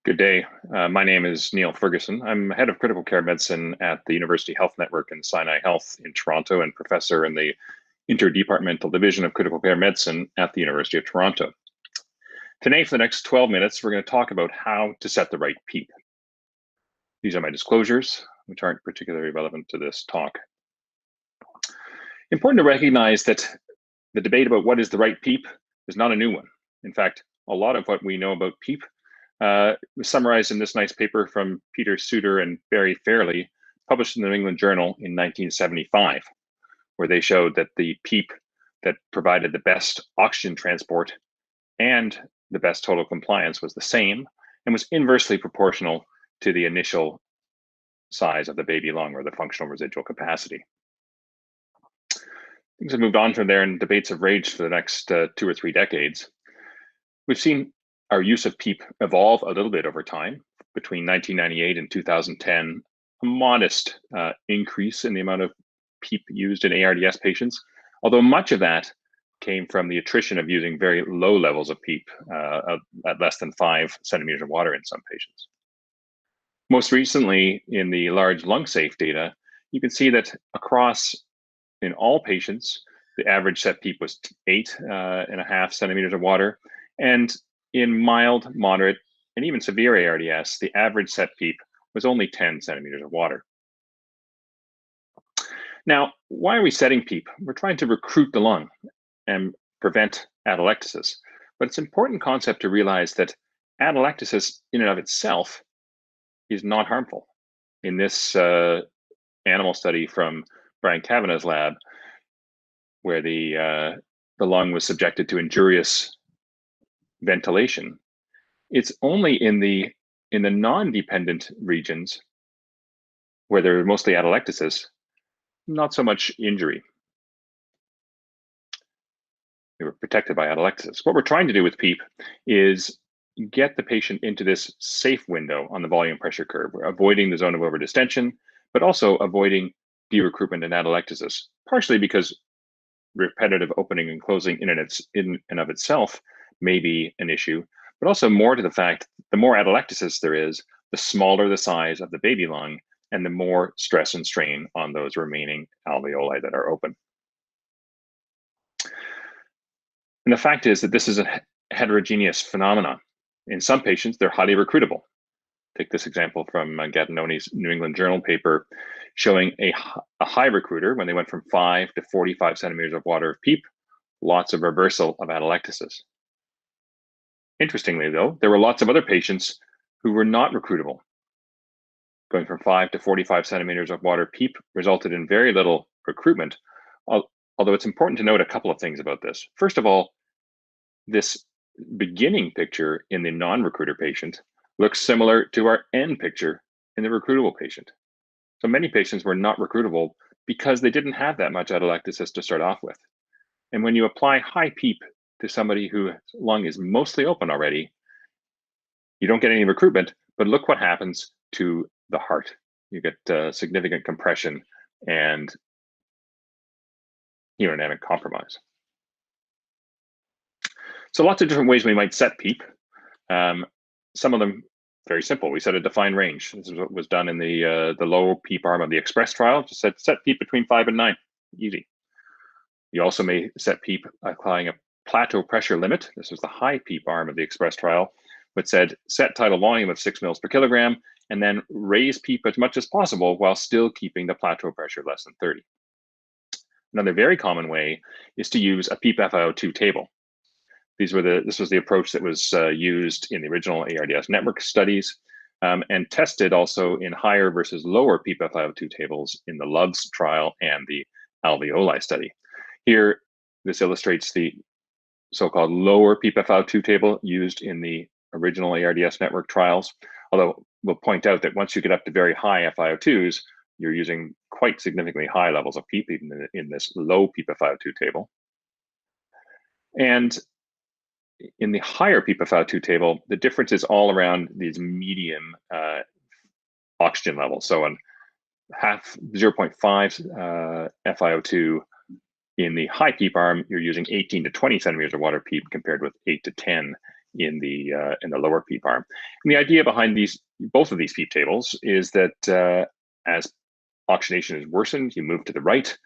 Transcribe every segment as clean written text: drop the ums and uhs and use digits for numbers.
Good day. My name is Niall Ferguson. I'm head of critical care medicine at the University Health Network and Sinai Health in Toronto and professor in the Interdepartmental Division of Critical Care Medicine at the University of Toronto. Today, for the next 12 minutes, we're going to talk about how to set the right PEEP. These are my disclosures, which aren't particularly relevant to this talk. Important to recognize that the debate about what is the right PEEP is not a new one. In fact, a lot of what we know about PEEP was summarized in this nice paper from Peter Suter and Barry Fairley, published in the New England Journal in 1975, where they showed that the PEEP that provided the best oxygen transport and the best total compliance was the same and was inversely proportional to the initial size of the baby lung or the functional residual capacity. Things have moved on from there and debates have raged for the next 2 or 3 decades. We've seen our use of PEEP evolve a little bit over time. Between 1998 and 2010, a modest increase in the amount of PEEP used in ARDS patients, although much of that came from the attrition of using very low levels of PEEP at less than 5 centimeters of water in some patients. Most recently, in the large lung safe data, you can see that in all patients, the average set PEEP was 8.5 centimeters of water, and in mild, moderate, and even severe ARDS, the average set PEEP was only 10 centimeters of water. Now, why are we setting PEEP? We're trying to recruit the lung and prevent atelectasis. But it's an important concept to realize that atelectasis in and of itself is not harmful. In this animal study from Brian Kavanagh's lab, where the lung was subjected to injurious ventilation, it's only in the non-dependent regions where there are mostly atelectasis, not so much injury. They were protected by atelectasis. What we're trying to do with PEEP is get the patient into this safe window on the volume pressure curve. We're avoiding the zone of overdistension, but also avoiding derecruitment and atelectasis, partially because repetitive opening and closing in and of itself may be an issue, but also more to the fact the more atelectasis there is, the smaller the size of the baby lung and the more stress and strain on those remaining alveoli that are open. And the fact is that this is a heterogeneous phenomenon. In some patients, they're highly recruitable. Take this example from Gattinoni's New England Journal paper showing a high recruiter when they went from 5 to 45 centimeters of water of PEEP, lots of reversal of atelectasis. Interestingly, though, there were lots of other patients who were not recruitable. Going from 5 to 45 centimeters of water PEEP resulted in very little recruitment, although it's important to note a couple of things about this. First of all, this beginning picture in the non-recruiter patient looks similar to our end picture in the recruitable patient. So many patients were not recruitable because they didn't have that much atelectasis to start off with. And when you apply high PEEP to somebody whose lung is mostly open already, you don't get any recruitment, but look what happens to the heart. You get significant compression and hemodynamic compromise. So lots of different ways we might set PEEP. Some of them very simple. We set a defined range. This is what was done in the low PEEP arm of the EXPRESS trial. Just set PEEP between 5 and 9. Easy. You also may set PEEP applying a plateau pressure limit. This was the high PEEP arm of the EXPRESS trial, which said set tidal volume of 6 mils per kilogram and then raise PEEP as much as possible while still keeping the plateau pressure less than 30. Another very common way is to use a PEEP FiO2 table. This was the approach that was used in the original ARDS network studies and tested also in higher versus lower PEEP FiO2 tables in the LOVES trial and the alveoli study. Here, this illustrates the so-called lower PEEP FiO2 table used in the original ARDS network trials, although we'll point out that once you get up to very high FiO2s, you're using quite significantly high levels of PEEP even in this low PEEP FiO2 table. And in the higher PEEP FiO2 table, the difference is all around these medium oxygen levels. So on 0.5 FiO2 in the high PEEP arm, you're using 18 to 20 centimeters of water PEEP compared with 8 to 10 in the lower PEEP arm. And the idea behind both of these PEEP tables is that as oxygenation is worsened, you move to the right,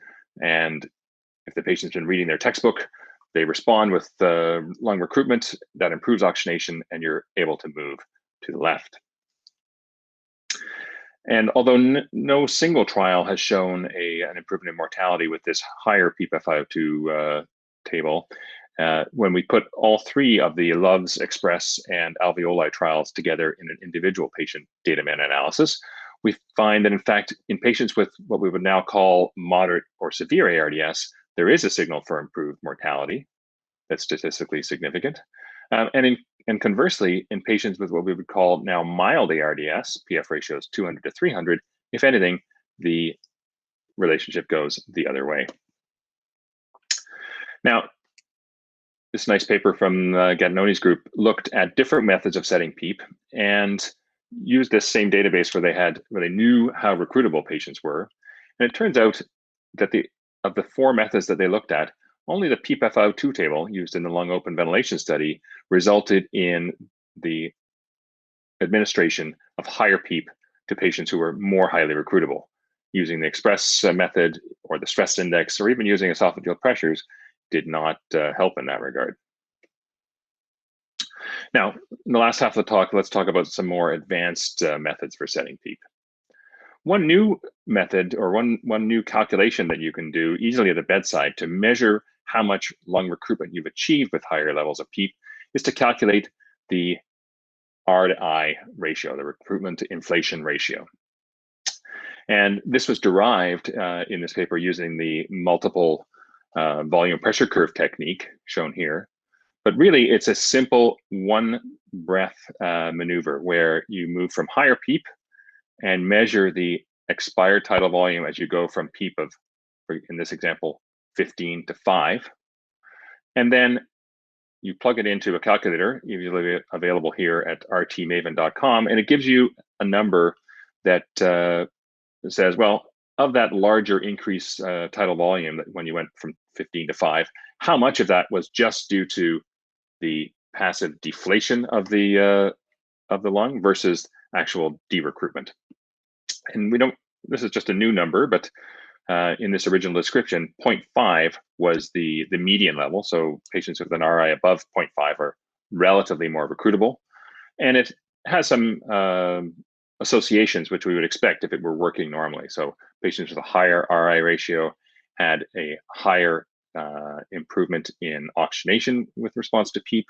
and if the patient's been reading their textbook, they respond with lung recruitment that improves oxygenation, and you're able to move to the left. And although no single trial has shown an improvement in mortality with this higher PEEP FiO2 table, when we put all three of the LOVES, EXPRESS, and alveoli trials together in an individual patient data meta-analysis, we find that in fact, in patients with what we would now call moderate or severe ARDS, there is a signal for improved mortality that's statistically significant. And conversely, in patients with what we would call now mild ARDS, PF ratios 200 to 300, if anything, the relationship goes the other way. Now, this nice paper from Gattinoni's group looked at different methods of setting PEEP and used this same database where they knew how recruitable patients were. And it turns out that of the four methods that they looked at, only the PEEP FiO2 table used in the lung open ventilation study resulted in the administration of higher PEEP to patients who were more highly recruitable. Using the EXPRESS method or the stress index, or even using esophageal pressures, did not help in that regard. Now, in the last half of the talk, let's talk about some more advanced methods for setting PEEP. One new method or one new calculation that you can do easily at the bedside to measure how much lung recruitment you've achieved with higher levels of PEEP is to calculate the R/I ratio, the recruitment to inflation ratio. And this was derived in this paper using the multiple volume pressure curve technique shown here. But really, it's a simple one breath maneuver where you move from higher PEEP and measure the expired tidal volume as you go from PEEP of, in this example, 15 to 5. And then you plug it into a calculator, usually available here at rtmaven.com, and it gives you a number that says, well, of that larger increase tidal volume that when you went from 15 to 5, how much of that was just due to the passive deflation of the lung versus actual de-recruitment. And this is just a new number, but in this original description, 0.5 was the median level. So patients with an RI above 0.5 are relatively more recruitable. And it has some associations which we would expect if it were working normally. So patients with a higher RI ratio had a higher improvement in oxygenation with response to PEEP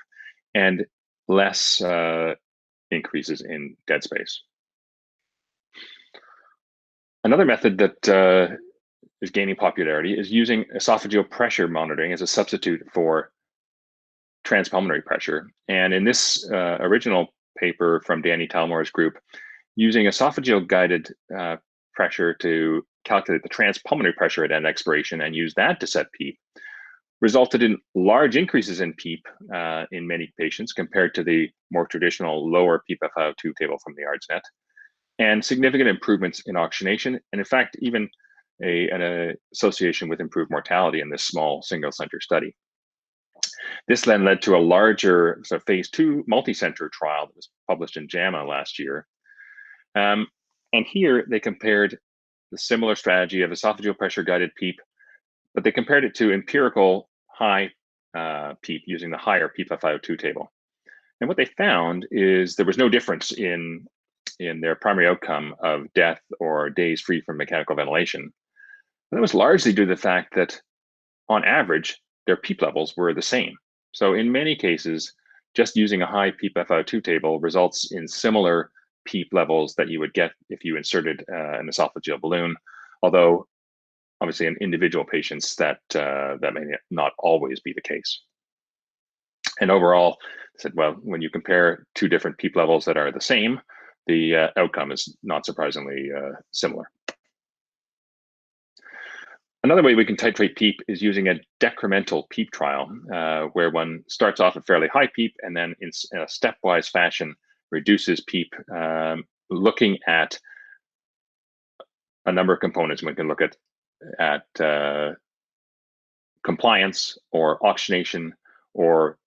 and less increases in dead space. Another method that is gaining popularity is using esophageal pressure monitoring as a substitute for transpulmonary pressure. And in this original paper from Danny Talmore's group, using esophageal guided pressure to calculate the transpulmonary pressure at end expiration and use that to set PEEP resulted in large increases in PEEP in many patients compared to the more traditional lower PEEP FiO2 table from the ARDSnet, and significant improvements in oxygenation, and in fact, even an association with improved mortality in this small single center study. This then led to a larger phase 2 multi-center trial that was published in JAMA last year. And here they compared the similar strategy of esophageal pressure guided PEEP, but they compared it to empirical high PEEP using the higher PEEP FiO2 table. And what they found is there was no difference in their primary outcome of death or days free from mechanical ventilation. And that was largely due to the fact that on average, their PEEP levels were the same. So in many cases, just using a high PEEP FiO2 table results in similar PEEP levels that you would get if you inserted an esophageal balloon, although obviously in individual patients that may not always be the case. And overall, I said, well, when you compare two different PEEP levels that are the same, the outcome is not surprisingly similar. Another way we can titrate PEEP is using a decremental PEEP trial, where one starts off at fairly high PEEP and then in a stepwise fashion reduces PEEP, looking at a number of components. We can look at compliance or oxygenation, or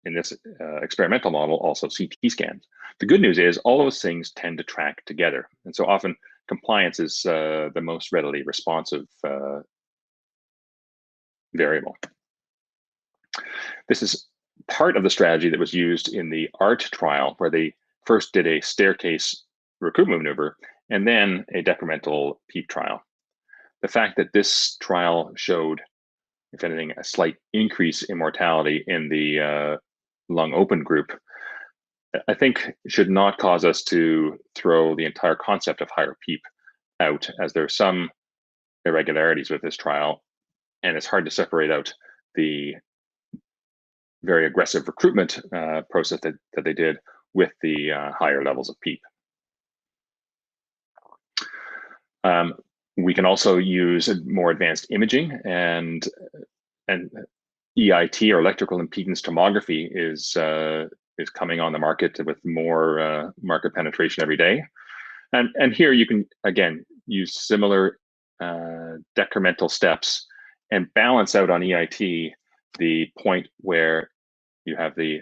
in this experimental model, also CT scans. The good news is all those things tend to track together. And so often compliance is the most readily responsive variable. This is part of the strategy that was used in the ART trial, where they first did a staircase recruitment maneuver and then a decremental PEEP trial. The fact that this trial showed, if anything, a slight increase in mortality in the lung open group, I think should not cause us to throw the entire concept of higher PEEP out, as there are some irregularities with this trial, and it's hard to separate out the very aggressive recruitment process that they did with the higher levels of PEEP. We can also use more advanced imaging, and EIT, or electrical impedance tomography, is coming on the market with more market penetration every day. And here you can, again, use similar decremental steps and balance out on EIT the point where you have the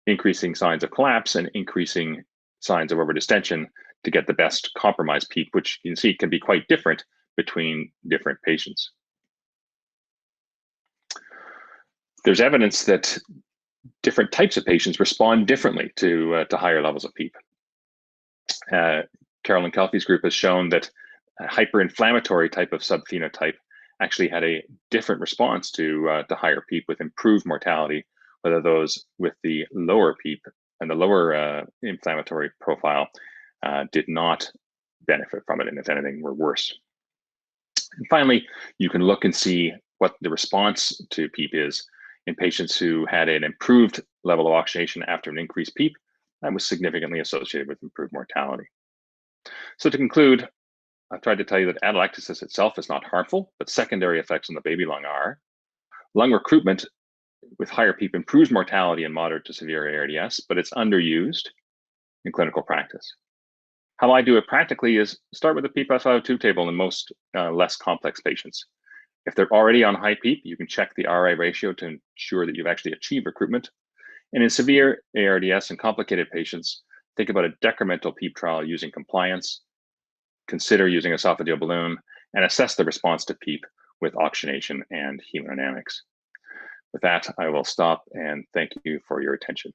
increasing signs of collapse and increasing signs of overdistension to get the best compromise PEEP, which you can see can be quite different between different patients. There's evidence that different types of patients respond differently to higher levels of PEEP. Carolyn Kelfie's group has shown that a hyperinflammatory type of subphenotype actually had a different response to higher PEEP with improved mortality, whether those with the lower PEEP and the lower inflammatory profile did not benefit from it, and if anything, were worse. And finally, you can look and see what the response to PEEP is in patients who had an improved level of oxygenation after an increased PEEP. That was significantly associated with improved mortality. So to conclude, I've tried to tell you that atelectasis itself is not harmful, but secondary effects on the baby lung are. Lung recruitment with higher PEEP improves mortality in moderate to severe ARDS, but it's underused in clinical practice. How I do it practically is start with a PEEP FiO2 table in most less complex patients. If they're already on high PEEP, you can check the RI ratio to ensure that you've actually achieved recruitment. And in severe ARDS and complicated patients, think about a decremental PEEP trial using compliance, consider using esophageal balloon, and assess the response to PEEP with oxygenation and hemodynamics. With that, I will stop and thank you for your attention.